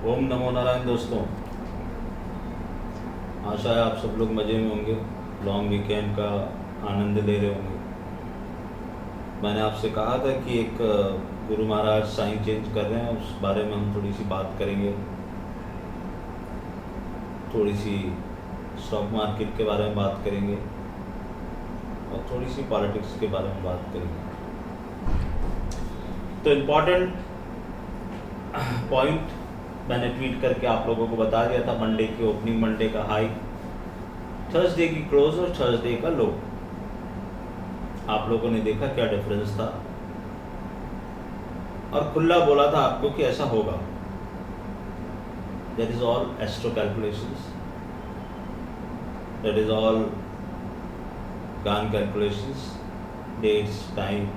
ओम नमो नारायण दोस्तों। आशा है आप सब लोग मज़े में होंगे, लॉन्ग वीकेंड का आनंद ले रहे होंगे। मैंने आपसे कहा था कि एक गुरु महाराज साइन चेंज कर रहे हैं, उस बारे में हम थोड़ी सी बात करेंगे। थोड़ी सी स्टॉक मार्केट के बारे में बात करेंगे और थोड़ी सी पॉलिटिक्स के बारे में बात करेंगे। तो इम्पॉर्टेंट पॉइंट मैंने ट्वीट करके आप लोगों को बता दिया था। मंडे की ओपनिंग, मंडे का हाई, थर्सडे की क्लोज और थर्सडे का लो। आप लोगों ने देखा क्या डिफरेंस था, और खुला बोला था आपको कि ऐसा होगा। That is all astro calculations, that is all गान कैलकुलेशंस, डेट्स, टाइम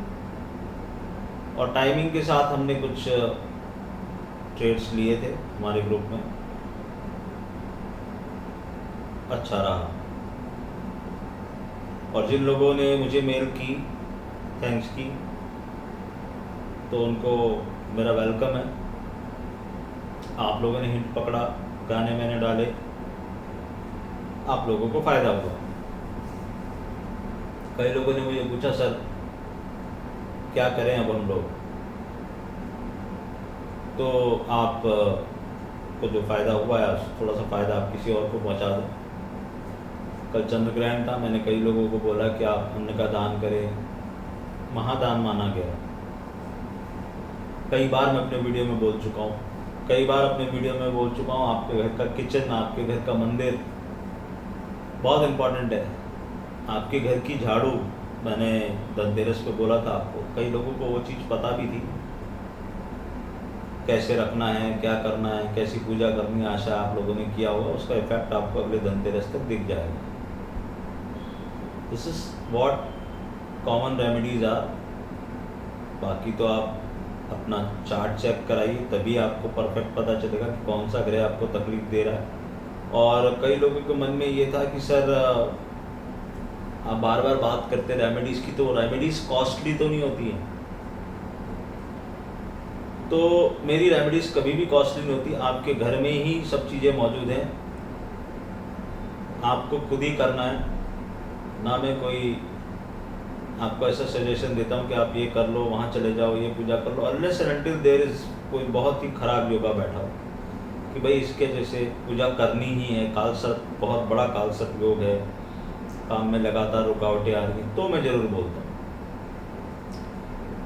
और टाइमिंग के साथ हमने कुछ ट्रेड्स लिए थे हमारे ग्रुप में। अच्छा रहा, और जिन लोगों ने मुझे मेल की, थैंक्स की, तो उनको मेरा वेलकम है। आप लोगों ने हिंट पकड़ा, गाने मैंने डाले, आप लोगों को फ़ायदा हुआ। कई लोगों ने मुझे पूछा, सर क्या करें अब हम लोग? तो आप को जो फ़ायदा हुआ है, थोड़ा सा फ़ायदा आप किसी और को पहुंचा दो। कल चंद्र ग्रहण था, मैंने कई लोगों को बोला कि आप अन्न का दान करें, महादान माना गया। कई बार मैं अपने वीडियो में बोल चुका हूँ, आपके घर का किचन, आपके घर का मंदिर बहुत इम्पोर्टेंट है। आपके घर की झाड़ू, मैंने धनतेरस पे बोला था आपको, कई लोगों को वो चीज़ पता भी थी, कैसे रखना है, क्या करना है, कैसी पूजा करनी है। आशा आप लोगों ने किया होगा, उसका इफेक्ट आपको अगले धनतेरस तक दिख जाएगा। This is what common remedies are. बाकी तो आप अपना चार्ट चेक कराइए, तभी आपको परफेक्ट पता चलेगा कि कौन सा ग्रह आपको तकलीफ दे रहा है। और कई लोगों के मन में ये था कि सर आप बार बार बात करते रेमेडीज़ की, तो रेमेडीज़ कॉस्टली तो नहीं होती हैं। तो मेरी रेमेडीज़ कभी भी कॉस्टली नहीं होती, आपके घर में ही सब चीज़ें मौजूद हैं, आपको खुद ही करना है ना। मैं कोई आपको ऐसा सजेशन देता हूँ कि आप ये कर लो, वहाँ चले जाओ, ये पूजा कर लो, unless and until there is कोई बहुत ही खराब योगा बैठा हो कि भाई इसके जैसे पूजा करनी ही है, कालसर्प, बहुत बड़ा कालसर्प योग है, काम में लगातार रुकावटें आ रही हैं, तो मैं ज़रूर बोलता हूँ।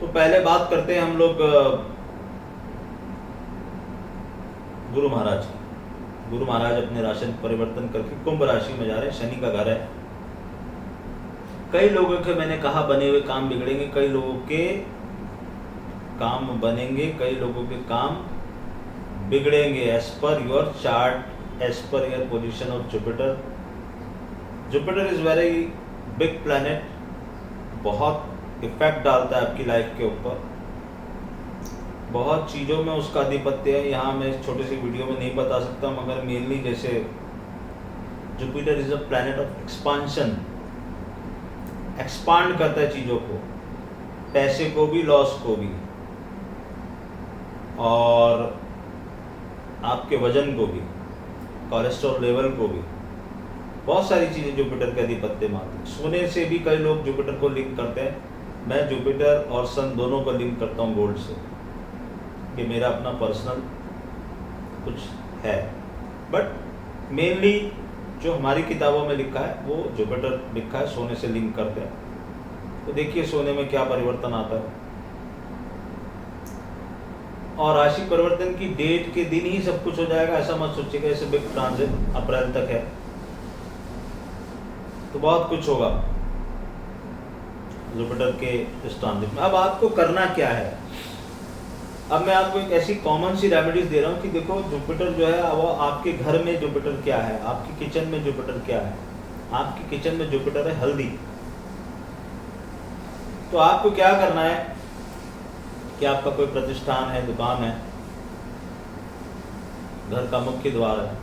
तो पहले बात करते हैं हम लोग गुरु महाराज की। गुरु महाराज अपने राशि परिवर्तन करके कुंभ राशि में जा रहे हैं, शनि का घर है। कई लोगों के, मैंने कहा, बने हुए काम बिगड़ेंगे, कई लोगों के काम बनेंगे, कई लोगों के काम बिगड़ेंगे। As per your chart, as per your position of Jupiter. Jupiter is very big planet, बहुत इफेक्ट डालता है आपकी लाइफ के ऊपर, बहुत चीज़ों में उसका आधिपत्य है। यहाँ मैं छोटे सी वीडियो में नहीं बता सकता, मगर मेनली जैसे Jupiter is a planet of expansion, expand करता है चीज़ों को, पैसे को भी, लॉस को भी, और आपके वजन को भी, कोलेस्ट्रॉल लेवल को भी, बहुत सारी चीज़ें जुपिटर के आधिपत्य में आती है। सोने से भी कई लोग जुपिटर को लिंक करते हैं, मैं जुपिटर और सन दोनों को लिंक करता हूँ गोल्ड से। ये मेरा अपना पर्सनल कुछ है, बट मेनली जो हमारी किताबों में लिखा है वो जुपिटर लिखा है, सोने से लिंक करते हैं। तो देखिए सोने में क्या परिवर्तन आता है, और राशि परिवर्तन की डेट के दिन ही सब कुछ हो जाएगा, ऐसा मत सोचिएगा। जैसे बिग ट्रांजिट अप्रैल तक है, तो बहुत कुछ होगा जुपिटर के इस ट्रांजिट में। अब आपको करना क्या है? अब मैं आपको एक ऐसी कॉमन सी रेमेडीज दे रहा हूँ कि देखो, जुपिटर जो है वो आपके घर में जुपिटर क्या है, आपके किचन में जुपिटर क्या है। आपके किचन में जुपिटर है हल्दी। तो आपको क्या करना है कि आपका कोई प्रतिष्ठान है, दुकान है, घर का मुख्य द्वार है,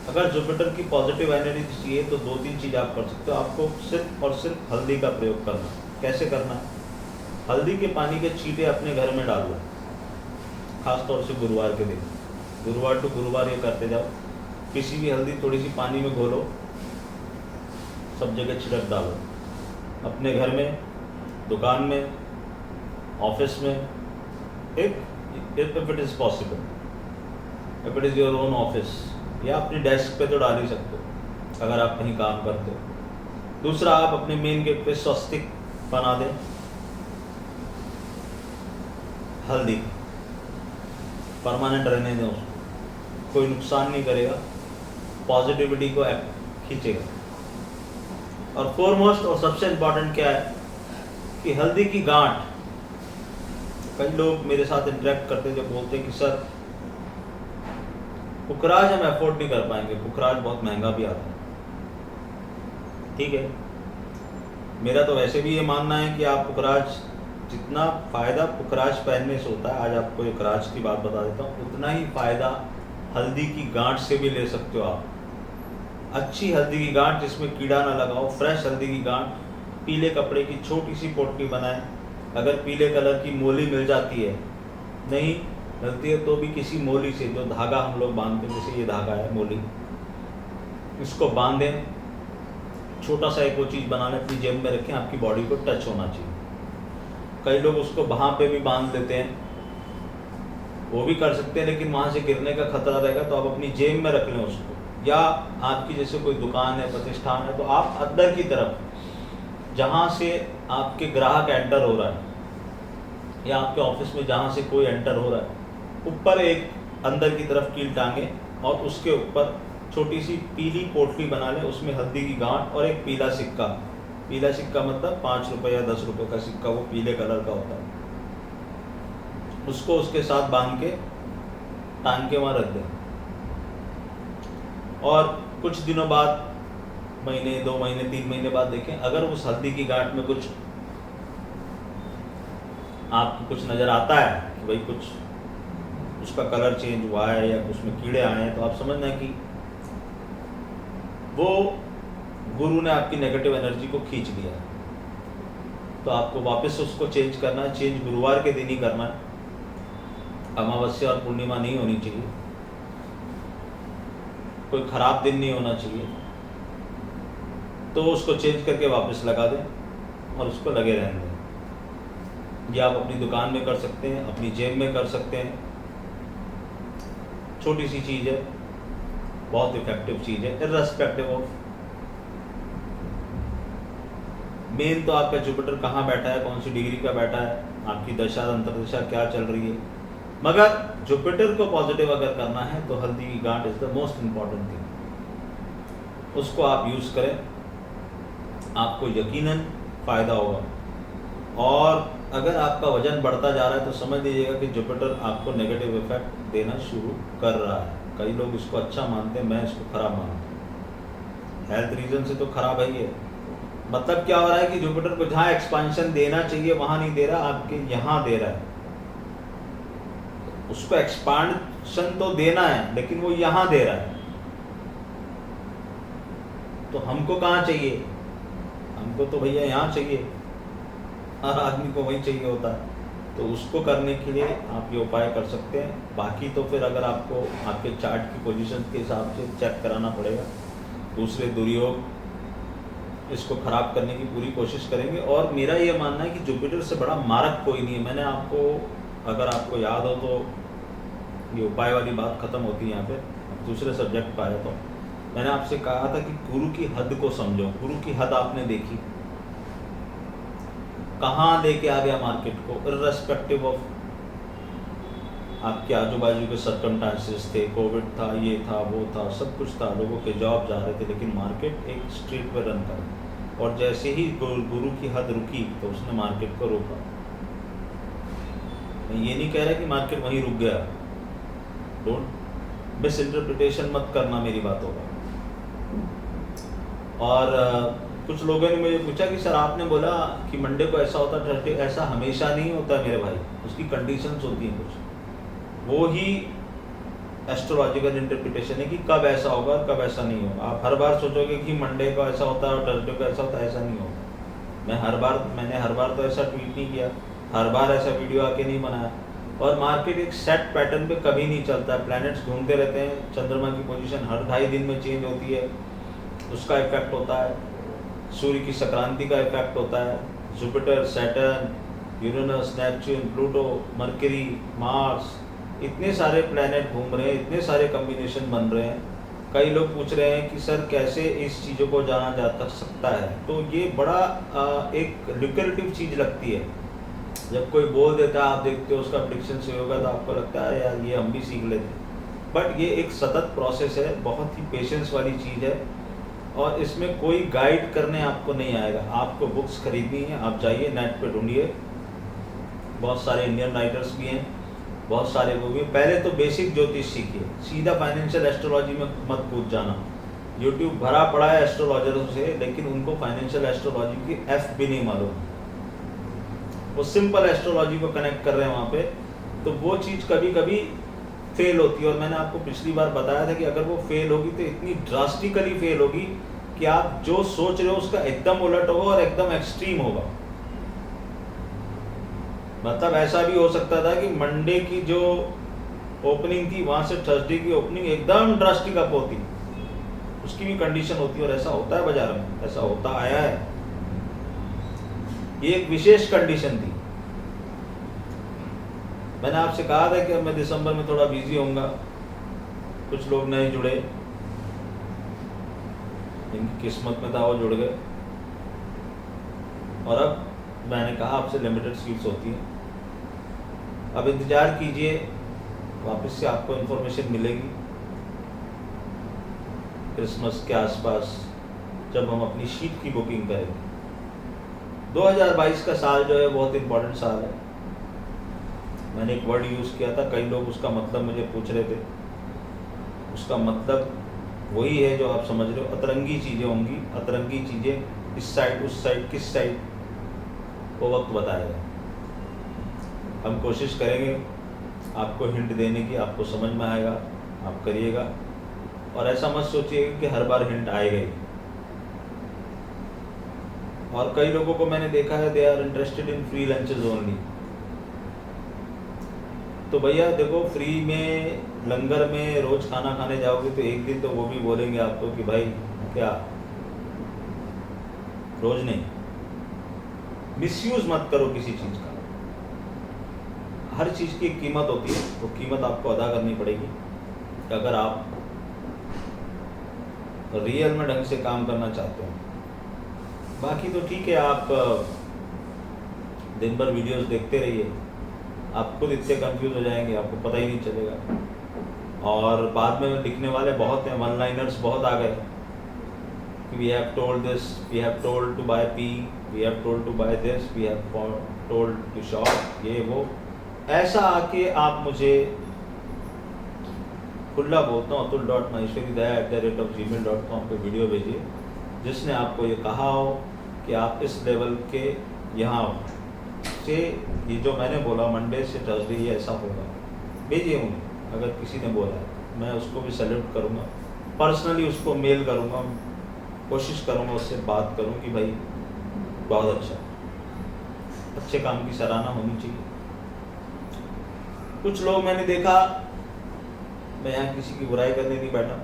अगर जुपिटर की पॉजिटिव एनर्जी चाहिए तो 2-3 चीज़ आप कर सकते हो। आपको सिर्फ और सिर्फ हल्दी का प्रयोग करना है। कैसे करना है? हल्दी के पानी के छींटे अपने घर में डाल लो, खास तौर से गुरुवार के दिन। गुरुवार टू गुरुवार ये करते जाओ। किसी भी हल्दी थोड़ी सी पानी में घोलो, सब जगह छिड़क डालो, अपने घर में, दुकान में, ऑफिस में, if it is possible, if it is your own office, या अपनी डेस्क पे तो डाल ही सकते हो अगर आप कहीं काम करते हो। दूसरा, आप अपने मेन गेट पे स्वस्तिक बना दें हल्दी, परमानेंट रहने दें उसको, कोई नुकसान नहीं करेगा, पॉजिटिविटी को खींचेगा। और फोरमोस्ट और सबसे इम्पॉर्टेंट क्या है कि हल्दी की गांठ, कई लोग मेरे साथ इंटरेक्ट करते जो बोलते हैं कि सर पुखराज हम अफोर्ड नहीं कर पाएंगे, पुखराज बहुत महंगा भी आता है। ठीक है, मेरा तो वैसे भी ये मानना है कि आप पुखराज, जितना फ़ायदा पुखराज पहनने से होता है, आज आपको एक राज की बात बता देता हूँ, उतना ही फ़ायदा हल्दी की गांठ से भी ले सकते हो आप। अच्छी हल्दी की गांठ जिसमें कीड़ा ना लगाओ, फ्रेश हल्दी की गांठ, पीले कपड़े की छोटी सी पोटली बनाएं। अगर पीले कलर की मोली मिल जाती है, नहीं मिलती है तो भी किसी मोली से, जो धागा हम लोग बांधते हैं, जैसे ये धागा है मोली, इसको बांधें, छोटा सा एक वो चीज़ बना लें, अपनी जेब में रखें, आपकी बॉडी को टच होना चाहिए। कई लोग उसको वहाँ पे भी बांध देते हैं, वो भी कर सकते हैं, लेकिन वहाँ से गिरने का खतरा रहेगा, तो आप अपनी जेब में रख लें उसको। या आपकी जैसे कोई दुकान है, प्रतिष्ठान है, तो आप अंदर की तरफ, जहाँ से आपके ग्राहक एंटर हो रहा है, या आपके ऑफिस में जहाँ से कोई एंटर हो रहा है, ऊपर एक अंदर की तरफ कील टांगे और उसके ऊपर छोटी सी पीली पोटली बना लें, उसमें हल्दी की गांठ और एक पीला सिक्का। पीला सिक्का मतलब 5 रुपये या 10 रुपये का सिक्का, वो पीले कलर का होता है, उसको उसके साथ बांध के टांग के वहाँ रख दें। और कुछ दिनों बाद, महीने, 2 महीने, 3 महीने बाद देखें, अगर उस हल्दी की गांठ में कुछ आपको कुछ नज़र आता है कि भाई कुछ उसका कलर चेंज हुआ है या उसमें कीड़े आए हैं, तो आप समझना कि वो गुरु ने आपकी नेगेटिव एनर्जी को खींच लिया है। तो आपको वापस उसको चेंज करना है। चेंज गुरुवार के दिन ही करना है, अमावस्या और पूर्णिमा नहीं होनी चाहिए, कोई ख़राब दिन नहीं होना चाहिए। तो उसको चेंज करके वापस लगा दें और उसको लगे रहने दें। ये आप अपनी दुकान में कर सकते हैं, अपनी जेब में कर सकते हैं। छोटी सी चीज़ है, बहुत इफेक्टिव चीज़ है, इर्रेस्पेक्टिव ऑफ। मेन तो आपका जुपिटर कहाँ बैठा है, कौन सी डिग्री का बैठा है, आपकी दशा अंतर्दशा क्या चल रही है। मगर जुपिटर को पॉजिटिव अगर करना है तो हल्दी की गांठ is the most important thing. उसको आप यूज़ करें, आपको यकीनन फ़ायदा होगा। और अगर आपका वजन बढ़ता जा रहा है तो समझ लीजिएगा कि जुपिटर आपको नेगेटिव इफेक्ट देना शुरू कर रहा है। कई लोग इसको अच्छा मानते हैं, मैं इसको ख़राब मानता हूँ। हेल्थ रीज़न से तो ख़राब है ही। मतलब क्या हो रहा है कि जुपिटर को जहाँ एक्सपांशन देना चाहिए वहाँ नहीं दे रहा, आपके यहाँ दे रहा है। उसको एक्सपांशन तो देना है लेकिन वो यहाँ दे रहा है। तो हमको कहाँ चाहिए? हमको तो भैया यहाँ चाहिए, हर आदमी को वही चाहिए होता है। तो उसको करने के लिए आप ये उपाय कर सकते हैं। बाकी तो फिर अगर आपको आपके चार्ट की पोजीशन के हिसाब से चेक कराना पड़ेगा। दूसरे दुर्योग इसको ख़राब करने की पूरी कोशिश करेंगे। और मेरा ये मानना है कि जुपिटर से बड़ा मारक कोई नहीं है। मैंने आपको, अगर आपको याद हो तो, ये उपाय वाली बात ख़त्म होती है यहाँ पे, दूसरे सब्जेक्ट पर आया तो मैंने आपसे कहा था कि गुरु की हद को समझो। गुरु की हद आपने देखी, कहाँ लेके आ गया मार्केट को, इर्रेस्पेक्टिव ऑफ आपके आजू बाजू के सर्कमस्टांसेस थे, कोविड था, ये था, वो था, सब कुछ था, लोगों के जॉब जा रहे थे, लेकिन मार्केट एक स्ट्रीट पर रन कर। और जैसे ही गुरु की हद रुकी तो उसने मार्केट को रोका। मैं ये नहीं कह रहा कि मार्केट वहीं रुक गया, डोंट मिस इंटरप्रिटेशन मत करना मेरी बातों का। और कुछ लोगों ने मुझे पूछा कि सर आपने बोला कि मंडे को ऐसा होता थर्सडे, ऐसा हमेशा नहीं होता मेरे भाई, उसकी कंडीशंस होती हैं कुछ। वो ही एस्ट्रोलॉजिकल इंटरप्रिटेशन है कि कब ऐसा होगा और कब ऐसा नहीं होगा। आप हर बार सोचोगे कि मंडे को ऐसा होता है और थर्सडे को ऐसा होता है, ऐसा नहीं होगा। मैंने हर बार तो ऐसा ट्वीट नहीं किया, हर बार ऐसा वीडियो आके नहीं बनाया। और मार्केट एक सेट पैटर्न पे कभी नहीं चलता है, प्लैनेट्स घूमते रहते हैं, चंद्रमा की पोजीशन हर 2.5 दिन में चेंज होती है, उसका इफेक्ट होता है, सूर्य की संक्रांति का इफेक्ट होता है, Jupiter, Saturn, Uranus, Neptune, Pluto, mercury, Mars, इतने सारे प्लैनेट घूम रहे हैं, इतने सारे कम्बिनेशन बन रहे हैं। कई लोग पूछ रहे हैं कि सर कैसे इस चीज़ों को जाना जा सकता है, तो ये बड़ा एक लुक्रेटिव चीज़ लगती है। जब कोई बोल देता है, आप देखते हो उसका प्रेडिक्शन से होगा, तो आपको लगता है यार ये हम भी सीख लेते, बट ये एक सतत प्रोसेस है, बहुत ही पेशेंस वाली चीज़ है, और इसमें कोई गाइड करने आपको नहीं आएगा। आपको बुक्स खरीदनी है, आप जाइए नेट पे ढूंढिए, बहुत सारे इंडियन राइटर्स भी हैं, बहुत सारे वो भी। पहले तो बेसिक ज्योतिष सीखिए, सीधा फाइनेंशियल एस्ट्रोलॉजी में मत कूद जाना। यूट्यूब भरा पड़ा है एस्ट्रोलॉजरों से, लेकिन उनको फाइनेंशियल एस्ट्रोलॉजी की एफ भी नहीं मालूम, वो सिंपल एस्ट्रोलॉजी को कनेक्ट कर रहे हैं वहाँ पे, तो वो चीज़ कभी कभी फेल होती है। और मैंने आपको पिछली बार बताया था कि अगर वो फेल होगी तो इतनी ड्रास्टिकली फेल होगी कि आप जो सोच रहे हो उसका एकदम उलट होगा और एकदम एक्सट्रीम होगा। मतलब ऐसा भी हो सकता था कि मंडे की जो ओपनिंग थी वहां से थर्सडे की ओपनिंग एकदम ड्रास्टिक अप होती, उसकी भी कंडीशन होती है, और ऐसा होता है बाजार में, ऐसा होता आया है। ये एक विशेष कंडीशन थी। मैंने आपसे कहा था कि अब मैं दिसंबर में थोड़ा बिजी होऊंगा, कुछ लोग नए जुड़े, इनकी किस्मत में था वो जुड़ गए, और अब मैंने कहा आपसे लिमिटेड सीट्स होती हैं, अब इंतज़ार कीजिए, वापस से आपको इन्फॉर्मेशन मिलेगी क्रिसमस के आसपास, जब हम अपनी शीट की बुकिंग करेंगे। 2022 का साल जो है बहुत इम्पोर्टेंट साल है। मैंने एक वर्ड यूज़ किया था, कई लोग उसका मतलब मुझे पूछ रहे थे, उसका मतलब वही है जो आप समझ रहे हो, अतरंगी चीज़ें होंगी, अतरंगी चीज़ें, इस साइड उस साइड किस साइड, वो वक्त बताएगा। हम कोशिश करेंगे आपको हिंट देने की, आपको समझ में आएगा, आप करिएगा, और ऐसा मत सोचिएगा कि हर बार हिंट आएगा ही। और कई लोगों को मैंने देखा है, they are interested in free lunches only. तो भैया देखो, फ्री में लंगर में रोज खाना खाने जाओगे तो एक दिन तो वो भी बोलेंगे आपको कि भाई क्या, रोज नहीं। मिसयूज मत करो किसी चीज का, हर चीज की एक कीमत होती है, वो कीमत आपको अदा करनी पड़ेगी अगर आप रियल में ढंग से काम करना चाहते हो। बाकी तो ठीक है, आप दिन भर वीडियोस देखते रहिए, आप खुद इतने कंफ्यूज हो जाएंगे, आपको पता ही नहीं चलेगा। और बाद में लिखने वाले बहुत हैं, वन लाइनर्स बहुत आ गए कि we have told this, we have told to buy P, we have told to buy this, we have told to shop, ये वो। ऐसा आके आप मुझे खुला बोलता हूँ atul.maheshwari@gmail.com पे वीडियो भेजिए, जिसने आपको ये कहा हो कि आप इस लेवल के यहाँ से, ये जो मैंने बोला मंडे से थर्सडे ये ऐसा होगा, भेजिए मुझे। अगर किसी ने बोला है मैं उसको भी सैल्यूट करूँगा, पर्सनली उसको मेल करूँगा, कोशिश करूँगा उससे बात करूँ कि भाई बहुत अच्छा, अच्छे काम की सराहना होनी चाहिए। कुछ लोग मैंने देखा, मैं यहाँ किसी की बुराई करने नहीं बैठा,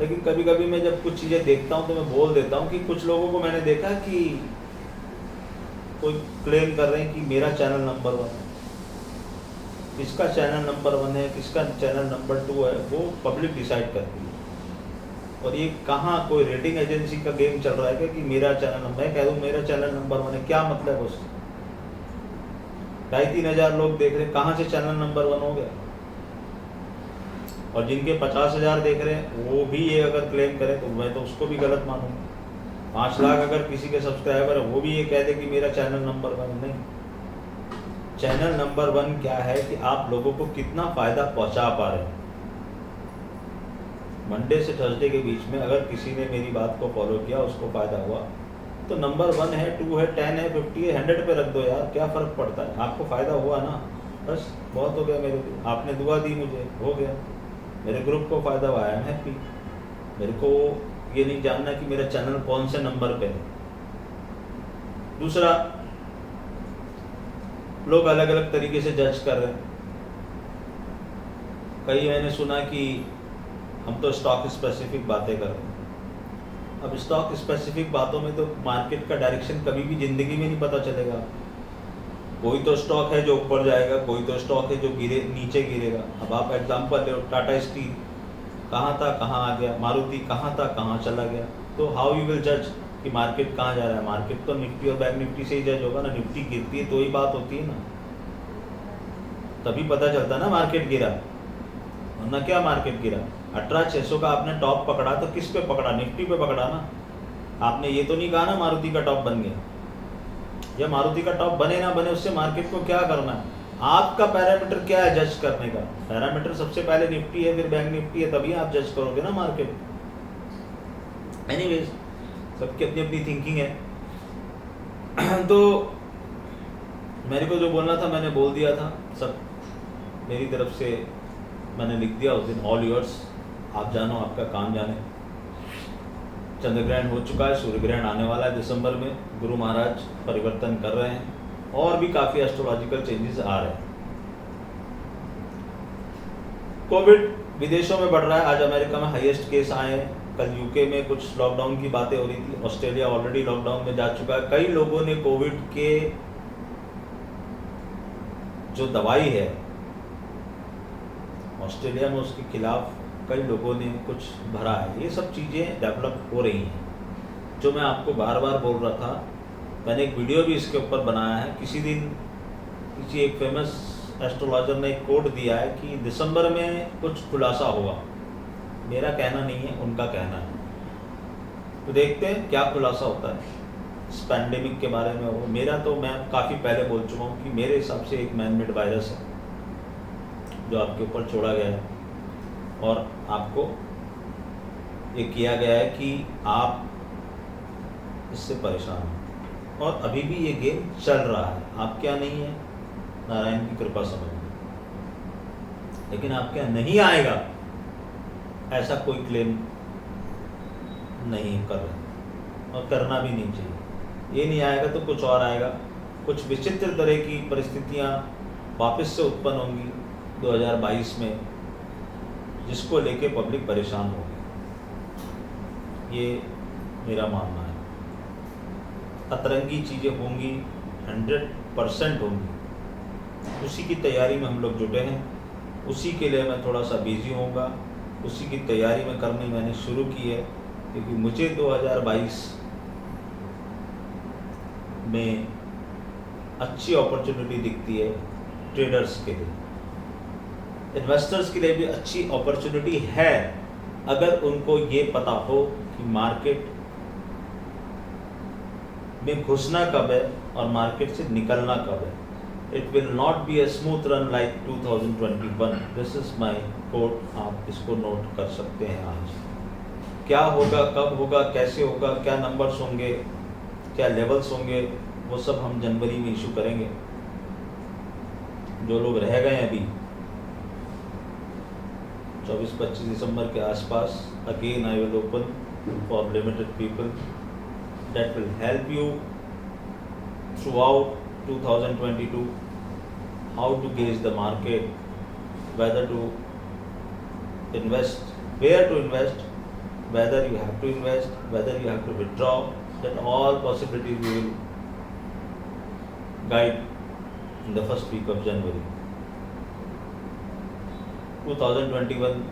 लेकिन कभी कभी मैं जब कुछ चीज़ें देखता हूँ तो मैं बोल देता हूँ कि कुछ लोगों को मैंने देखा कि कोई क्लेम कर रहे हैं कि मेरा चैनल नंबर 1 है, किसका चैनल नंबर 1 है, किसका चैनल नंबर 2 है, वो पब्लिक डिसाइड करती है। और ये कहाँ कोई रेटिंग एजेंसी का गेम चल रहा है क्या कि मेरा चैनल नंबर, मैं कह दूँ मेरा चैनल नंबर 1 है, क्या मतलब है उसका? 2,500-3 हज़ार लोग देख रहे हैं, कहाँ से चैनल नंबर 1 हो गया? और जिनके 50,000 देख रहे हैं वो भी ये अगर क्लेम करें तो मैं तो उसको भी गलत मानूंगा। 5 लाख अगर किसी के सब्सक्राइबर है वो भी ये कह दे कि मेरा चैनल नंबर 1 नहीं। चैनल नंबर 1 क्या है कि आप लोगों को कितना फ़ायदा पहुंचा पा रहे हैं। मंडे से थर्सडे के बीच में अगर किसी ने मेरी बात को फॉलो किया, उसको फ़ायदा हुआ, तो नंबर 1 है, 2 है, 10 है, 50 है, 100 पे रख दो यार, क्या फ़र्क पड़ता है? आपको फ़ायदा हुआ ना, बस बहुत हो गया। मेरे को आपने दुआ दी, मुझे हो गया, मेरे ग्रुप को फ़ायदा हुआ, आई एम हैप्पी। मेरे को ये नहीं जानना कि मेरा चैनल कौन से नंबर पे है। दूसरा, लोग अलग अलग तरीके से जज कर रहे हैं। कई मैंने सुना कि हम तो स्टॉक स्पेसिफिक बातें कर रहे हैं। अब स्टॉक स्पेसिफिक बातों में तो मार्केट का डायरेक्शन कभी भी ज़िंदगी में नहीं पता चलेगा। कोई तो स्टॉक है जो ऊपर जाएगा, कोई तो स्टॉक है जो नीचे गिरेगा। अब आप एग्जांपल ले, टाटा स्टील कहाँ था कहाँ आ गया, मारुति कहाँ था कहाँ चला गया। तो हाउ यू विल जज कि मार्केट कहाँ जा रहा है? मार्केट तो निफ्टी और बैंक निफ्टी से ही जज होगा ना। निफ्टी गिरती है तो ही बात होती है ना, तभी पता चलता है ना मार्केट गिरा। वरना क्या मार्केट गिरा? 18,600 का आपने टॉप पकड़ा तो किस पे पकड़ा? निफ्टी पे पकड़ा ना। आपने ये तो नहीं कहा ना मारुति का टॉप बन गया। या मारुति का टॉप बने ना बने उससे मार्केट को क्या करना है? आपका पैरामीटर क्या है जज करने का? पैरामीटर सबसे पहले निफ्टी है, फिर बैंक निफ्टी है, तभी आप जज करोगे ना मार्केट। एनीवेज, सबकी अपनी अपनी थिंकिंग है। तो मेरे को जो बोलना था मैंने बोल दिया था। सब मेरी तरफ से मैंने लिख दिया उस दिन। ऑल योर्स, आप जानो, आपका काम जाने। चंद्र ग्रहण हो चुका है, सूर्य ग्रहण आने वाला है दिसंबर में। गुरु महाराज परिवर्तन कर रहे हैं और भी काफ़ी एस्ट्रोलॉजिकल चेंजेस आ रहे हैं। कोविड विदेशों में बढ़ रहा है। आज अमेरिका में हाईएस्ट केस आए हैं। कल यूके में कुछ लॉकडाउन की बातें हो रही थी। ऑस्ट्रेलिया ऑलरेडी लॉकडाउन में जा चुका है। कई लोगों ने कोविड के जो दवाई है ऑस्ट्रेलिया में, उसके खिलाफ कई लोगों ने कुछ भरा है। ये सब चीज़ें डेवलप हो रही हैं। जो मैं आपको बार बार बोल रहा था, मैंने एक वीडियो भी इसके ऊपर बनाया है। किसी दिन किसी एक फेमस एस्ट्रोलॉजर ने एक कोड दिया है कि दिसंबर में कुछ खुलासा होगा। मेरा कहना नहीं है, उनका कहना है। तो देखते हैं क्या खुलासा होता है इस पैंडेमिक के बारे में। वो मेरा तो मैं काफ़ी पहले बोल चुका हूँ कि मेरे हिसाब से एक मैन मेड वायरस है जो आपके ऊपर छोड़ा गया है और आपको ये किया गया है कि आप इससे परेशान हो। और अभी भी ये गेम चल रहा है। आप क्या नहीं है, नारायण की कृपा समझ। लेकिन आप क्या नहीं आएगा ऐसा कोई क्लेम नहीं कर रहे और करना भी नहीं चाहिए। ये नहीं आएगा तो कुछ और आएगा। कुछ विचित्र तरह की परिस्थितियाँ वापस से उत्पन्न होंगी 2022 में, जिसको लेके पब्लिक परेशान होगी। ये मेरा मानना है। अतरंगी चीज़ें होंगी, 100% होंगी। उसी की तैयारी में हम लोग जुटे हैं। उसी के लिए मैं थोड़ा सा बिजी होऊंगा। उसी की तैयारी में करनी मैंने शुरू की है, क्योंकि मुझे 2022 में अच्छी अपॉर्चुनिटी दिखती है ट्रेडर्स के लिए। इन्वेस्टर्स के लिए भी अच्छी अपॉर्चुनिटी है, अगर उनको ये पता हो कि मार्केट में घुसना कब है और मार्केट से निकलना कब है। It will not be a smooth run like 2021। This is my quote, आप इसको नोट कर सकते हैं। आज क्या होगा, कब होगा, कैसे होगा, क्या नंबर्स होंगे, क्या लेवल्स होंगे, वो सब हम जनवरी में इशू करेंगे। जो लोग रह गए अभी 24-25 दिसंबर के आसपास, again I will open for limited people that will help you throughout 2022 how to gauge the market, whether to invest, where to invest, whether you have to invest, whether you have to withdraw. That all possibilities we will guide in the first week of January 2021।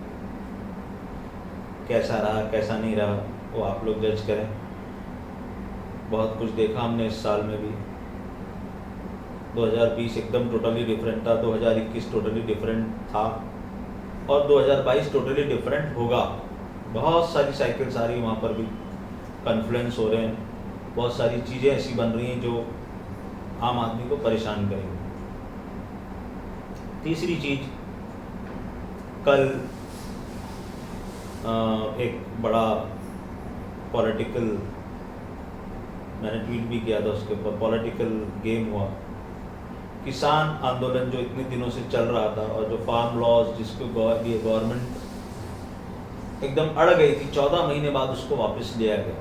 कैसा रहा कैसा नहीं रहा वो आप लोग जज करें। बहुत कुछ देखा हमने इस साल में भी। 2020 एकदम टोटली डिफरेंट था, 2021 टोटली डिफरेंट था और 2022 टोटली डिफरेंट होगा। बहुत सारी साइकिल्स आ रही हैं, वहाँ पर भी कन्फ्लुएंस हो रहे हैं। बहुत सारी चीज़ें ऐसी बन रही हैं जो आम आदमी को परेशान करेंगी। तीसरी चीज़, कल एक बड़ा पॉलिटिकल, मैंने ट्वीट भी किया था उसके ऊपर, पॉलिटिकल गेम हुआ। किसान आंदोलन जो इतने दिनों से चल रहा था और जो फार्म लॉज जिसको गवर्नमेंट एकदम अड़ गई थी, 14 महीने बाद उसको वापस लिया गया।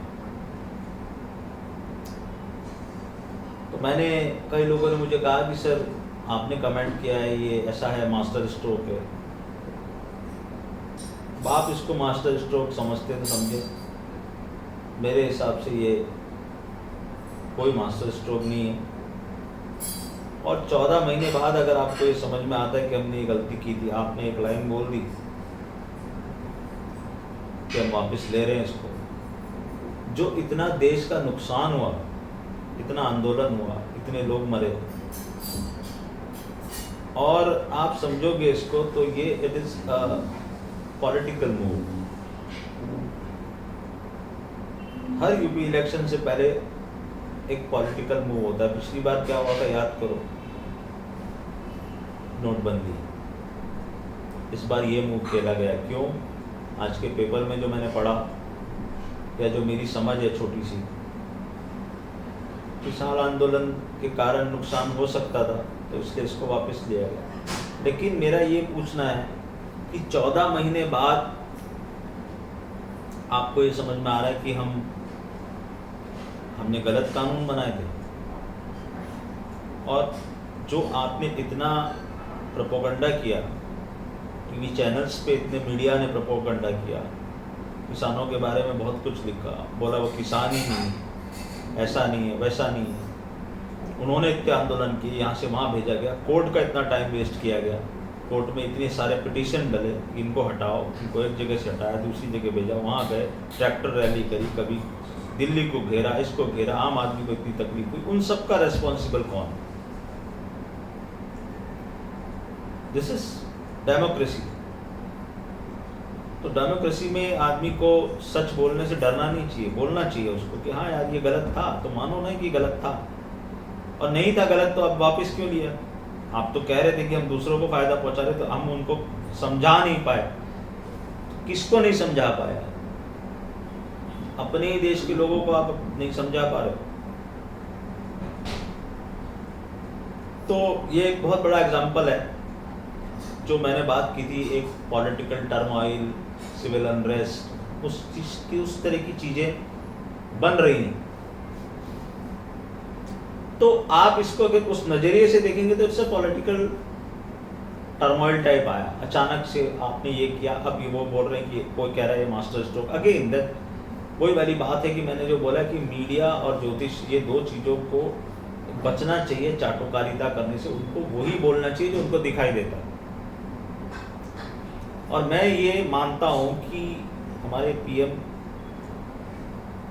तो मैंने, कई लोगों ने मुझे कहा कि सर आपने कमेंट किया है ये ऐसा है, मास्टर स्ट्रोक है। आप इसको मास्टर स्ट्रोक समझते तो समझे, मेरे हिसाब से ये कोई मास्टर स्ट्रोक नहीं है। और 14 महीने बाद अगर आपको ये समझ में आता है कि हमने ये गलती की थी, आपने एक लाइन बोल दी कि हम वापस ले रहे हैं इसको, जो इतना देश का नुकसान हुआ, इतना आंदोलन हुआ, इतने लोग मरे, और आप समझोगे इसको तो ये it is political move. Her UP election से पहले एक पॉलिटिकल मूव होता है। पिछली बार क्या हुआ था याद करो, नोटबंदी। इस बार ये मूव खेला गया। क्यों? आज के पेपर में जो मैंने पढ़ा या जो मेरी समझ है छोटी सी, किसान आंदोलन के कारण नुकसान हो सकता था तो इसलिए इसको वापस लिया गया। लेकिन मेरा ये पूछना है कि 14 महीने बाद आपको ये समझ में आ रहा है कि हमने गलत कानून बनाए थे, और जो आपने इतना प्रोपोगंडा किया, टीवी चैनल्स पे इतने मीडिया ने प्रोपोगंडा किया, किसानों के बारे में बहुत कुछ लिखा, बोला वो किसान ही नहीं, ऐसा नहीं है, वैसा नहीं है। उन्होंने इतने आंदोलन किए, यहाँ से वहाँ भेजा गया, कोर्ट का इतना टाइम वेस्ट किया गया, कोर्ट में इतने सारे पिटीशन डले कि इनको हटाओ, इनको एक जगह से हटाया, दूसरी जगह भेजा, वहाँ गए, ट्रैक्टर रैली करी, कभी दिल्ली को घेरा, इसको घेरा, आम आदमी को इतनी तकलीफ हुई। उन सब का रेस्पॉन्सिबल कौन? This is democracy. तो डेमोक्रेसी में आदमी को सच बोलने से डरना नहीं चाहिए, बोलना चाहिए उसको कि हाँ यार ये गलत था, तो मानो नहीं कि गलत था, और नहीं था गलत तो अब वापस क्यों लिया? आप तो कह रहे थे कि हम दूसरों को फायदा पहुंचा रहे, तो हम उनको समझा नहीं पाए। किसको नहीं समझा पाया? अपने ही देश के लोगों को आप नहीं समझा पा रहे। तो ये एक बहुत बड़ा एग्जाम्पल है जो मैंने बात की थी, एक पॉलिटिकल टर्मोइल, सिविल अनरेस्ट, उस चीज की, उस तरह की चीजें बन रही नहीं। तो आप इसको अगर उस नजरिए से देखेंगे तो इससे पॉलिटिकल टर्मोइल टाइप आया, अचानक से आपने ये किया, अब ये वो बोल रहे हैं कि कोई कह रहा है ये मास्टर स्ट्रोक। अगेन दैट वही वाली बात है कि मैंने जो बोला कि मीडिया और ज्योतिष, ये दो चीज़ों को बचना चाहिए चाटुकारिता करने से। उनको वही बोलना चाहिए जो उनको दिखाई देता है। और मैं ये मानता हूँ कि हमारे पीएम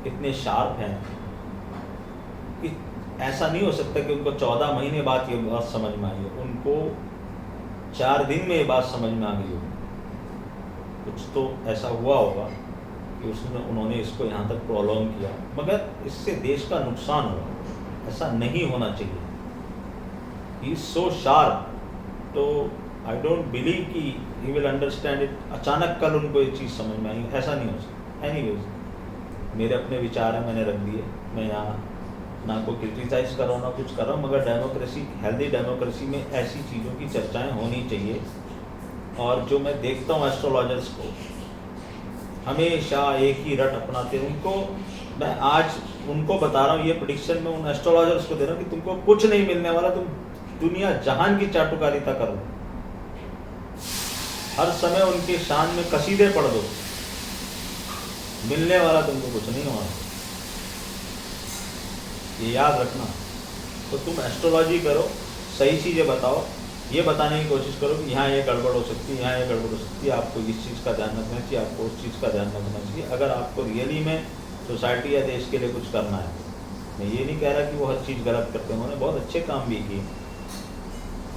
इतने शार्प हैं कि ऐसा नहीं हो सकता कि उनको 14 महीने बाद ये बात समझ में आई हो, उनको 4 दिन में ये बात समझ में आ गई हो। कुछ तो ऐसा हुआ होगा कि उन्होंने इसको यहाँ तक प्रोलॉन्ग किया, मगर इससे देश का नुकसान हुआ। ऐसा नहीं होना चाहिए। ही इज सो शार्प, तो आई डोंट बिलीव कि ही विल अंडरस्टैंड इट। अचानक कल उनको ये चीज़ समझ में आई, ऐसा नहीं हो सकता। एनीवेज, मेरे अपने विचार हैं, मैंने रख दिए। मैं यहाँ ना को क्रिटिसाइज कर रहा हूँ ना कुछ कर रहा हूँ, मगर डेमोक्रेसी, हेल्दी डेमोक्रेसी में ऐसी चीज़ों की चर्चाएं होनी चाहिए। और जो मैं देखता हूँ एस्ट्रोलॉजर्स को हमेशा एक ही रट अपनाते हैं, उनको मैं आज उनको बता रहा हूँ, ये प्रेडिक्शन में उन एस्ट्रोलॉजर्स को दे रहा हूँ कि तुमको कुछ नहीं मिलने वाला, तुम दुनिया जहान की चाटुकारिता करो, हर समय उनके शान में कसीदे पढ़ दो, मिलने वाला तुमको कुछ नहीं होना। ये याद रखना। तो तुम एस्ट्रोलॉजी करो, सही चीज़ें बताओ, ये बताने की कोशिश करो कि यहाँ ये गड़बड़ हो सकती है, यहाँ ये गड़बड़ हो सकती है, आपको इस चीज़ का ध्यान रखना चाहिए, आपको उस चीज़ का ध्यान रखना चाहिए। अगर आपको रियली में सोसाइटी या देश के लिए कुछ करना है, मैं ये नहीं कह रहा कि वो हर चीज़ गलत करते हैं, उन्होंने बहुत अच्छे काम भी किए,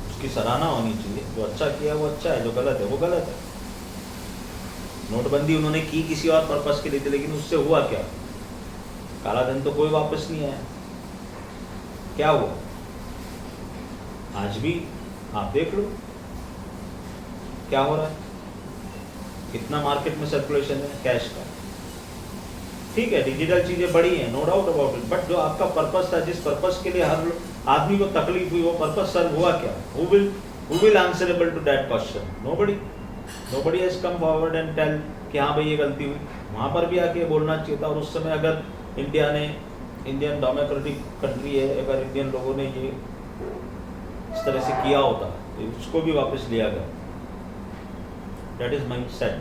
उसकी सराहना होनी चाहिए। जो अच्छा किया वो अच्छा है, जो गलत है वो गलत है। नोटबंदी उन्होंने की किसी और पर्पस के लिए थी, लेकिन उससे हुआ क्या? काला धन तो कोई वापस नहीं आया। क्या हुआ? आज भी आप देख लो क्या हो रहा है, कितना मार्केट में सर्कुलेशन है कैश का। ठीक है, डिजिटल चीजें बड़ी हैं, no doubt about it, but जो आपका पर्पस था, जिस पर्पस के लिए हर आदमी को तकलीफ हुई, वो पर्पस सर्व हुआ क्या? Who will answerable to that question? Nobody has come forward and tell कि हाँ भाई ये गलती हुई। वहाँ पर भी आके बोलना चाहिए था। और उस समय अगर इंडियन डेमोक्रेटिक कंट्री है, अगर इंडियन लोगों ने ये इस तरह से किया होता तो उसको भी वापस लिया गया। That is mind set.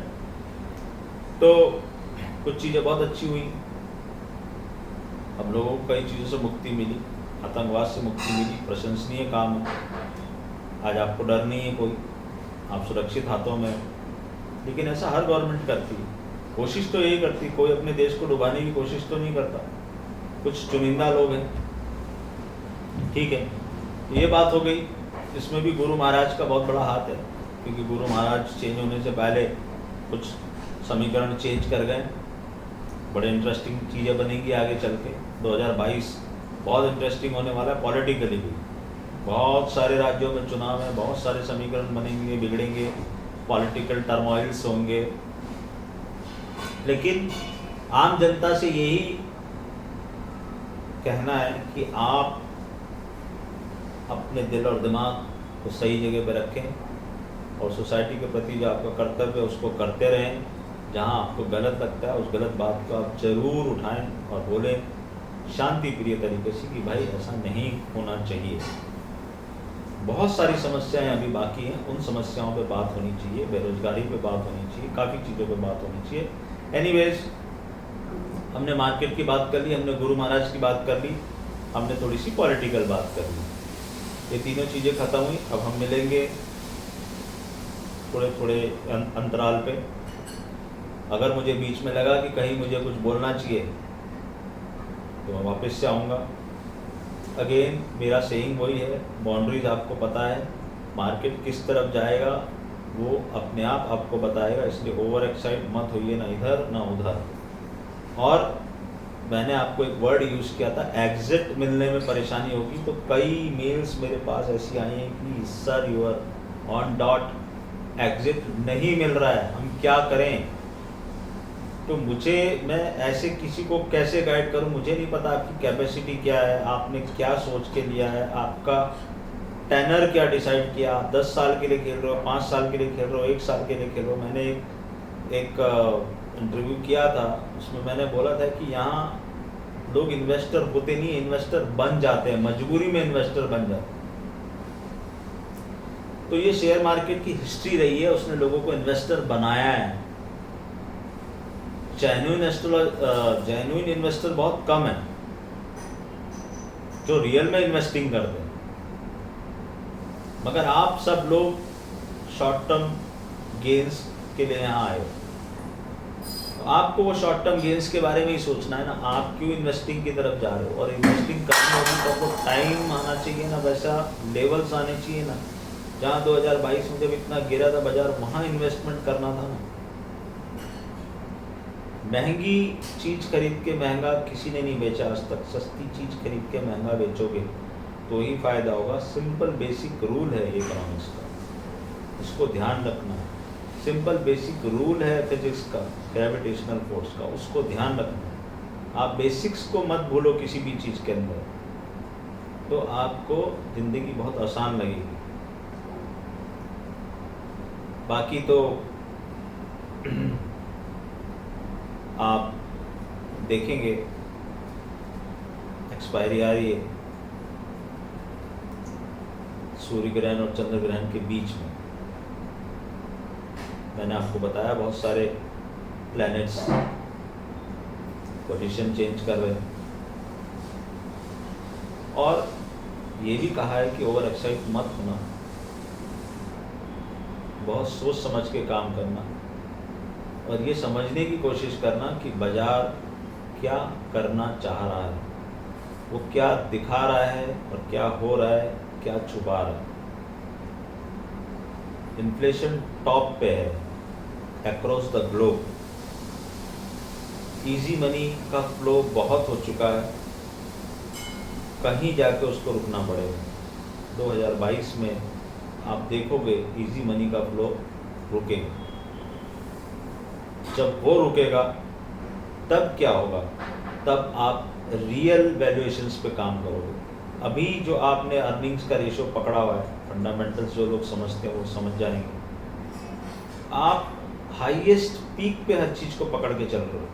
तो कुछ चीज़ें बहुत अच्छी हुई, हम लोगों को कई चीज़ों से मुक्ति मिली, आतंकवाद से मुक्ति मिली, प्रशंसनीय काम है। आज आपको डर नहीं है कोई, आप सुरक्षित हाथों में हैं। लेकिन ऐसा हर गवर्नमेंट करती है, कोशिश तो यही करती है, कोई अपने देश को डुबाने की कोशिश तो नहीं करता, कुछ चुनिंदा लोग हैं। ठीक है, ये बात हो गई। इसमें भी गुरु महाराज का बहुत बड़ा हाथ है, क्योंकि गुरु महाराज चेंज होने से पहले कुछ समीकरण चेंज कर गए। बड़े इंटरेस्टिंग चीज़ें बनेंगी आगे चल के। 2022 बहुत इंटरेस्टिंग होने वाला है पॉलिटिकली भी। बहुत सारे राज्यों में चुनाव है, बहुत सारे समीकरण बनेंगे, बिगड़ेंगे, पॉलिटिकल टर्मोइल्स होंगे। लेकिन आम जनता से यही कहना है कि आप अपने दिल और दिमाग को सही जगह पर रखें और सोसाइटी के प्रति जो आपका कर्तव्य है उसको करते रहें। जहाँ आपको गलत लगता है उस गलत बात को आप ज़रूर उठाएं और बोलें शांति प्रिय तरीके से कि भाई ऐसा नहीं होना चाहिए। बहुत सारी समस्याएं अभी बाकी हैं, उन समस्याओं पे बात होनी चाहिए, बेरोजगारी पे बात होनी चाहिए, काफ़ी चीज़ों पे बात होनी चाहिए। एनीवेज, हमने मार्केट की बात कर ली, हमने गुरु महाराज की बात कर ली, हमने थोड़ी सी पॉलिटिकल बात कर ली। ये तीनों चीज़ें ख़त्म हुई। अब हम मिलेंगे थोड़े थोड़े अंतराल पे। अगर मुझे बीच में लगा कि कहीं मुझे कुछ बोलना चाहिए तो मैं वापस से आऊँगा। अगेन मेरा सेइंग वही है, बाउंड्रीज आपको पता है, मार्केट किस तरफ जाएगा वो अपने आप आपको बताएगा, इसलिए ओवर एक्साइट मत होइए, ना इधर ना उधर। और मैंने आपको एक वर्ड यूज़ किया था, एग्जिट मिलने में परेशानी होगी। तो कई मेल्स मेरे पास ऐसी आई हैं कि sir you are on dot, exit नहीं मिल रहा है, हम क्या करें। तो मैं ऐसे किसी को कैसे गाइड करूं, मुझे नहीं पता आपकी कैपेसिटी क्या है, आपने क्या सोच के लिया है, आपका टेनर क्या डिसाइड किया, आप 10 साल के लिए खेल रहे हो, 5 साल के लिए खेल रहे हो, 1 साल के लिए खेल रहे हो। मैंने एक इंटरव्यू किया था, उसमें मैंने बोला था कि यहाँ लोग इन्वेस्टर होते नहीं, इन्वेस्टर बन जाते हैं, मजबूरी में इन्वेस्टर बन जाते हैं। तो ये शेयर मार्केट की हिस्ट्री रही है, उसने लोगों को इन्वेस्टर बनाया है। जेन्युइन इन्वेस्टर बहुत कम है जो रियल में इन्वेस्टिंग करते हैं, मगर आप सब लोग शॉर्ट टर्म गेन्स के लिए यहाँ आए हो। तो आपको वो शॉर्ट टर्म गेन्स के बारे में ही सोचना है ना, आप क्यों इन्वेस्टिंग की तरफ जा रहे हो। और इन्वेस्टिंग करने होगी तो आपको टाइम आना चाहिए ना, वैसा लेवल्स आने चाहिए ना। जहाँ 2022 में जब इतना गिरा था बाजार, वहाँ इन्वेस्टमेंट करना था ना। महंगी चीज़ खरीद के महंगा किसी ने नहीं बेचा आज तक। सस्ती चीज़ खरीद के महंगा बेचोगे तो ही फ़ायदा होगा। सिंपल बेसिक रूल है इकोनॉमिक्स का, इसको ध्यान रखना है। सिंपल बेसिक रूल है फिजिक्स का, ग्रेविटेशनल फोर्स का, उसको ध्यान रखना है। आप बेसिक्स को मत भूलो किसी भी चीज़ के अंदर, तो आपको ज़िंदगी बहुत आसान लगेगी। बाकी तो आप देखेंगे एक्सपायरी आ रही है सूर्य ग्रहण और चंद्र ग्रहण के बीच में। मैंने आपको बताया बहुत सारे प्लैनेट्स पोजीशन चेंज कर रहे हैं, और ये भी कहा है कि ओवर एक्साइट मत होना, बहुत सोच समझ के काम करना, और ये समझने की कोशिश करना कि बाजार क्या करना चाह रहा है, वो क्या दिखा रहा है और क्या हो रहा है, क्या छुपा रहा है। इन्फ्लेशन टॉप पे है across the globe. Easy money का फ्लो बहुत हो चुका है, कहीं जाके उसको रुकना पड़ेगा। 2022 में आप देखोगे इजी मनी का फ्लो रुकेगा। जब वो रुकेगा तब क्या होगा, तब आप रियल वैल्यूएशंस पे काम करोगे। अभी जो आपने अर्निंग्स का रेशो पकड़ा हुआ है, फंडामेंटल्स जो लोग समझते हैं वो समझ जाएंगे। आप हाईएस्ट पीक पे हर चीज़ को पकड़ के चल रहे हो,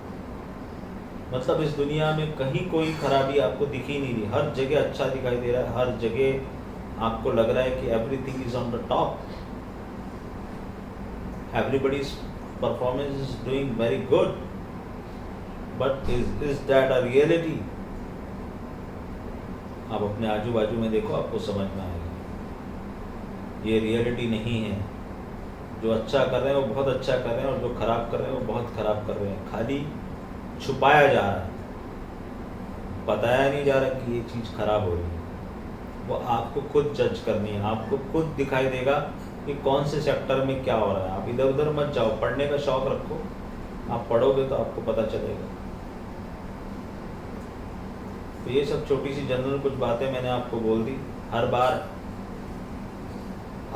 मतलब इस दुनिया में कहीं कोई खराबी आपको दिख ही नहीं रही, हर जगह अच्छा दिखाई दे रहा है, हर जगह आपको लग रहा है कि everything is on the top, everybody's performance is doing very good, but is that a reality? आप अपने आजू बाजू में देखो, आपको समझ में आएगा ये रियलिटी नहीं है। जो अच्छा कर रहे हैं वो बहुत अच्छा कर रहे हैं, और जो खराब कर रहे हैं वो बहुत खराब कर रहे हैं। खाली छुपाया जा रहा है, बताया नहीं जा रहा कि ये चीज़ खराब हो रही है। वो आपको खुद जज करनी है, आपको खुद दिखाई देगा कि कौन से सेक्टर में क्या हो रहा है। आप इधर उधर मत जाओ, पढ़ने का शौक रखो, आप पढ़ोगे तो आपको पता चलेगा। तो ये सब छोटी सी जनरल कुछ बातें मैंने आपको बोल दी। हर बार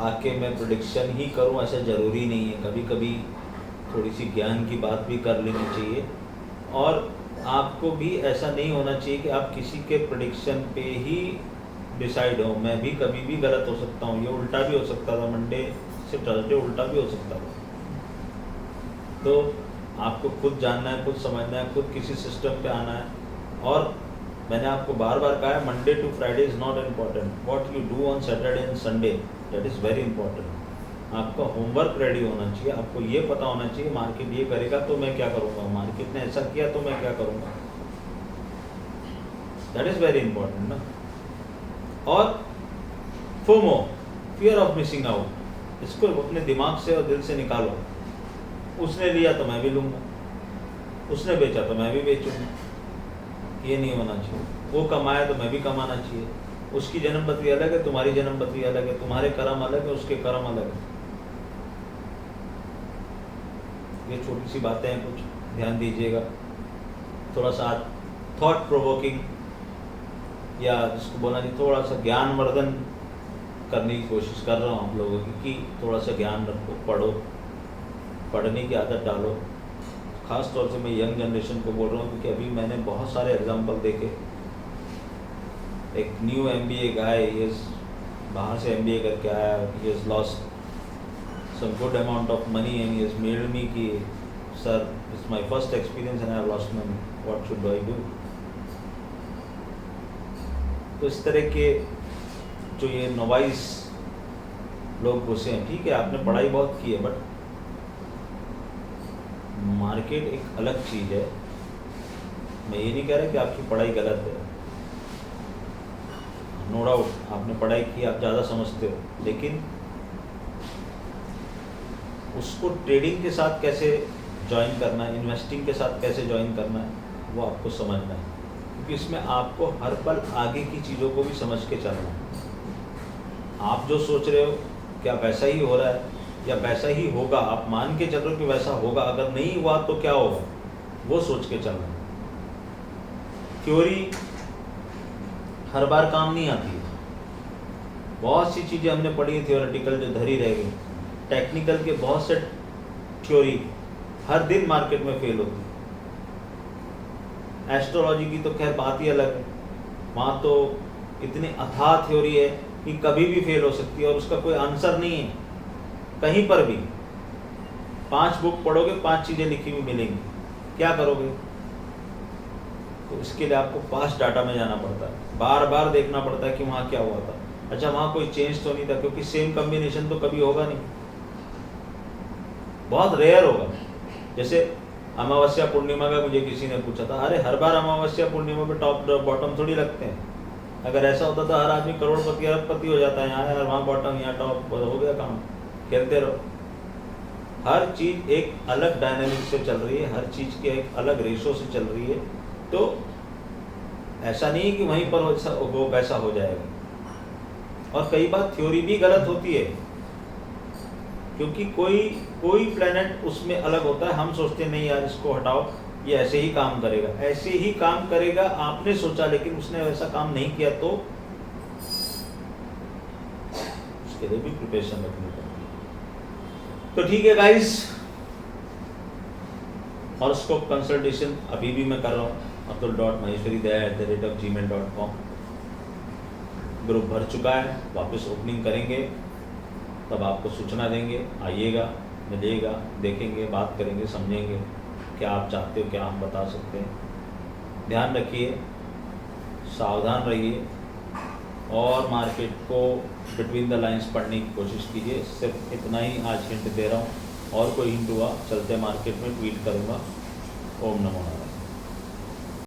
आके मैं प्रेडिक्शन ही करूं ऐसा ज़रूरी नहीं है, कभी कभी थोड़ी सी ज्ञान की बात भी कर लेनी चाहिए। और आपको भी ऐसा नहीं होना चाहिए कि आप किसी के प्रेडिक्शन पे ही डिसाइड हो। मैं भी कभी भी गलत हो सकता हूँ, ये उल्टा भी हो सकता था, मंडे से थर्सडे उल्टा भी हो सकता था। तो आपको खुद जानना है, खुद समझना है, खुद किसी सिस्टम पे आना है। और मैंने आपको बार बार कहा है, Monday to Friday is not important, what you do on Saturday and Sunday that is very important. आपका होमवर्क रेडी होना चाहिए, आपको ये पता होना चाहिए मार्केट ये करेगा तो मैं क्या करूँगा, मार्केट ने ऐसा किया तो मैं क्या करूँगा। दैट इज़ वेरी इंपॉर्टेंट ना। और FOMO, fear of missing out, इसको अपने दिमाग से और दिल से निकालो। उसने लिया तो मैं भी लूँगा, उसने बेचा तो मैं भी बेचूँगा, ये नहीं होना चाहिए। वो कमाया तो मैं भी कमाना चाहिए। उसकी जन्मपत्री अलग है, तुम्हारी जन्मपत्री अलग है, तुम्हारे कर्म अलग है, उसके कर्म अलग है। ये छोटी सी बातें हैं, कुछ ध्यान दीजिएगा। थोड़ा सा थॉट प्रोवोकिंग, या जिसको बोला नहीं, थोड़ा सा ज्ञानवर्धन करने की कोशिश कर रहा हूँ आप लोगों की, कि थोड़ा सा ज्ञान रखो, पढ़ो, पढ़ने की आदत डालो। ख़ास तौर से मैं यंग जनरेशन को बोल रहा हूँ, क्योंकि अभी मैंने बहुत सारे एग्जाम्पल देखे। एक न्यू MBA गाय, ये बाहर से MBA करके आया, he has lost some good amount of money and he has mailed me कि sir it's my first experience and I have lost money, what should I do. तो इस तरह के जो ये नोवाइस लोग घुसे हैं, ठीक है आपने पढ़ाई बहुत की है, बट मार्केट एक अलग चीज़ है। मैं ये नहीं कह रहा कि आपकी पढ़ाई गलत है, नो डाउट आपने पढ़ाई की, आप ज़्यादा समझते हो, लेकिन उसको ट्रेडिंग के साथ कैसे ज्वाइन करना है, इन्वेस्टिंग के साथ कैसे ज्वाइन करना है, वो आपको समझना है। क्योंकि इसमें आपको हर पल आगे की चीज़ों को भी समझ के चलना है। आप जो सोच रहे हो क्या वैसा ही हो रहा है या वैसा ही होगा, आप मान के चल रहे हो कि वैसा होगा, अगर नहीं हुआ तो क्या होगा, वो सोच के चलना है। थ्योरी हर बार काम नहीं आती है। बहुत सी चीज़ें हमने पढ़ी है थियोरेटिकल जो धरी रह गई, टेक्निकल के बहुत से थ्योरी हर दिन मार्केट में फेल होती है। एस्ट्रोलॉजी की तो खैर बात ही अलग है, वहाँ तो इतनी अथाह थ्योरी है कि कभी भी फेल हो सकती है और उसका कोई आंसर नहीं है कहीं पर भी। 5 बुक पढ़ोगे, 5 चीज़ें लिखी हुई मिलेंगी, क्या करोगे? तो इसके लिए आपको पास्ट डाटा में जाना पड़ता है, बार बार देखना पड़ता है कि वहाँ क्या हुआ था। अच्छा वहाँ कोई चेंज तो नहीं था, क्योंकि सेम कम्बिनेशन तो कभी होगा नहीं, बहुत रेयर होगा। जैसे अमावस्या पूर्णिमा का मुझे किसी ने पूछा था, अरे हर बार अमावस्या पूर्णिमा पे टॉप बॉटम थोड़ी लगते हैं। अगर ऐसा होता तो हर आदमी करोड़पति अरबपति हो जाता है, यहाँ यार वहाँ बॉटम यहाँ टॉप, हो गया काम, खेलते रहो। हर चीज़ एक अलग डायनामिक से चल रही है, हर चीज़ के एक अलग रेशो से चल रही है। तो ऐसा नहीं कि वहीं पर वो वैसा हो जाएगा। और कई बार थ्योरी भी गलत होती है, क्योंकि कोई प्लेनेट उसमें अलग होता है। हम सोचते नहीं यार इसको हटाओ, ये ऐसे ही काम करेगा, ऐसे ही काम करेगा, आपने सोचा लेकिन उसने वैसा काम नहीं किया, तो उसके लिए भी प्रिपरेशन रखनी पड़ती है। तो ठीक है गाइस, हॉरोस्कोप कंसल्टेशन अभी भी मैं कर रहा हूँ, atul.maheshwaridaya@gmail.com। ग्रुप भर चुका है, वापस ओपनिंग करेंगे तब आपको सूचना देंगे, आइएगा, मिलिएगा, देखेंगे, बात करेंगे, समझेंगे क्या आप चाहते हो, क्या हम बता सकते हैं। ध्यान रखिए, सावधान रहिए, और मार्केट को बिटवीन द लाइंस पढ़ने की कोशिश कीजिए। सिर्फ इतना ही आज हिंट दे रहा हूँ, और कोई हिंट हुआ चलते मार्केट में ट्वीट करूँगा। ओम नमो नारायण।